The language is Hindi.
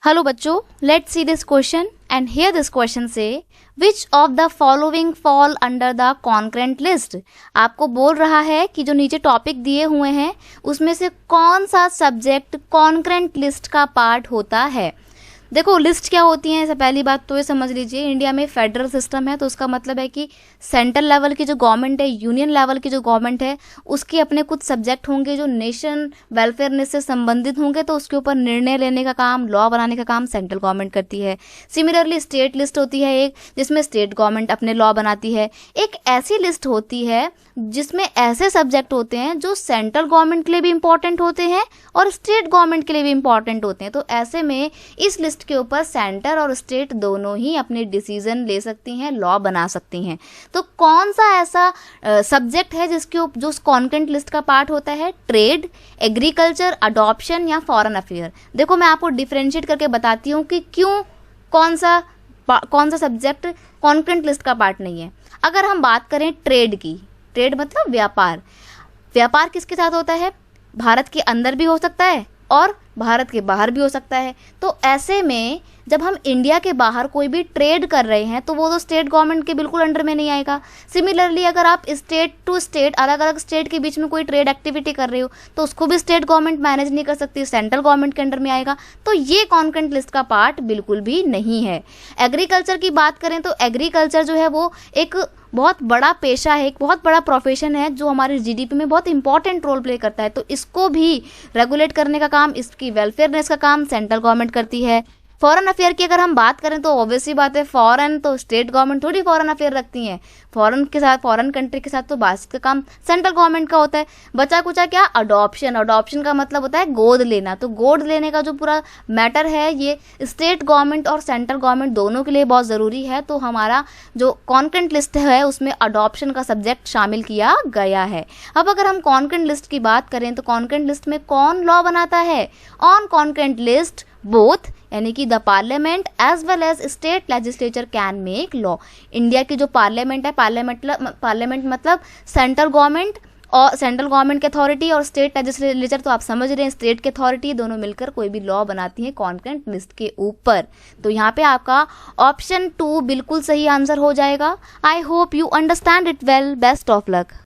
हेलो बच्चों, let's see this question and here this question से which of the following fall under the concurrent list. आपको बोल रहा है कि जो नीचे टॉपिक दिए हुए हैं उसमें से कौन सा सब्जेक्ट कॉन्करेंट लिस्ट का पार्ट होता है। देखो लिस्ट क्या होती है, पहली बात तो ये समझ लीजिए, इंडिया में फेडरल सिस्टम है तो उसका मतलब है कि सेंट्रल लेवल की जो गवर्नमेंट है, यूनियन लेवल की जो गवर्नमेंट है, उसके अपने कुछ सब्जेक्ट होंगे जो नेशन वेलफेयरनेस से संबंधित होंगे, तो उसके ऊपर निर्णय लेने का काम, लॉ बनाने का काम सेंट्रल गवर्नमेंट करती है। सिमिलरली स्टेट लिस्ट होती है एक, जिसमें स्टेट गवर्नमेंट अपने लॉ बनाती है। एक ऐसी लिस्ट होती है जिसमें ऐसे सब्जेक्ट होते हैं जो सेंट्रल गवर्नमेंट के लिए भी इंपॉर्टेंट होते हैं और स्टेट गवर्नमेंट के लिए भी इंपॉर्टेंट होते हैं। तो ऐसे में इस लिस्ट के ऊपर सेंटर और स्टेट दोनों ही अपने डिसीजन ले सकती हैं, लॉ बना सकती हैं। तो कौन सा ऐसा सब्जेक्ट है जिसके जो कॉन्करेंट लिस्ट का पार्ट होता है? ट्रेड, एग्रीकल्चर, अडॉप्शन या फॉरेन अफेयर। देखो मैं आपको डिफरेंशिएट करके बताती हूँ कि क्यों कौन सा सब्जेक्ट कॉन्करेंट लिस्ट का पार्ट नहीं है। अगर हम बात करें ट्रेड की, ट्रेड मतलब व्यापार। व्यापार किसके साथ होता है? भारत के अंदर भी हो सकता है और भारत के बाहर भी हो सकता है। तो ऐसे में जब हम इंडिया के बाहर कोई भी ट्रेड कर रहे हैं तो वो तो स्टेट गवर्नमेंट के बिल्कुल अंडर में नहीं आएगा। सिमिलरली अगर आप स्टेट टू स्टेट, अलग अलग स्टेट के बीच में कोई ट्रेड एक्टिविटी कर रहे हो तो उसको भी स्टेट गवर्नमेंट मैनेज नहीं कर सकती, सेंट्रल गवर्नमेंट के अंडर में आएगा। तो ये कॉन्करेंट लिस्ट का पार्ट बिल्कुल भी नहीं है। एग्रीकल्चर की बात करें तो एग्रीकल्चर जो है वो एक बहुत बड़ा पेशा है, एक बहुत बड़ा प्रोफेशन है जो हमारे जीडीपी में बहुत इंपॉर्टेंट रोल प्ले करता है। तो इसको भी रेगुलेट करने का काम, इसकी वेलफेयरनेस का काम सेंट्रल गवर्नमेंट करती है। फॉरेन अफेयर की अगर हम बात करें तो ऑब्वियसली बात है, फॉरेन तो स्टेट गवर्नमेंट थोड़ी फॉरेन अफेयर रखती हैं। फॉरेन कंट्री के साथ तो बात का काम सेंट्रल गवर्नमेंट का होता है। बचा कुचा क्या? अडॉप्शन। अडॉप्शन का मतलब होता है गोद लेना। तो गोद लेने का जो पूरा मैटर है ये स्टेट गवर्नमेंट और सेंट्रल गवर्नमेंट दोनों के लिए बहुत ज़रूरी है। तो हमारा जो कॉन्करेंट लिस्ट है उसमें अडॉप्शन का सब्जेक्ट शामिल किया गया है। अब अगर हम कॉन्करेंट लिस्ट की बात करें तो कॉन्करेंट लिस्ट में कौन लॉ बनाता है? ऑन कॉन्करेंट लिस्ट बोथ, यानी कि the parliament as well as state legislature can make law. India की जो पार्लियामेंट है, पार्लियामेंट मतलब सेंट्रल गवर्नमेंट और सेंट्रल गवर्नमेंट की अथॉरिटी, और स्टेट लेजिस्लेचर तो आप समझ रहे हैं स्टेट की अथॉरिटी, दोनों मिलकर कोई भी लॉ बनाती हैं कॉन्करेंट लिस्ट के ऊपर। तो यहाँ पे आपका ऑप्शन 2 बिल्कुल सही आंसर हो जाएगा। I hope you understand it well. Best of luck.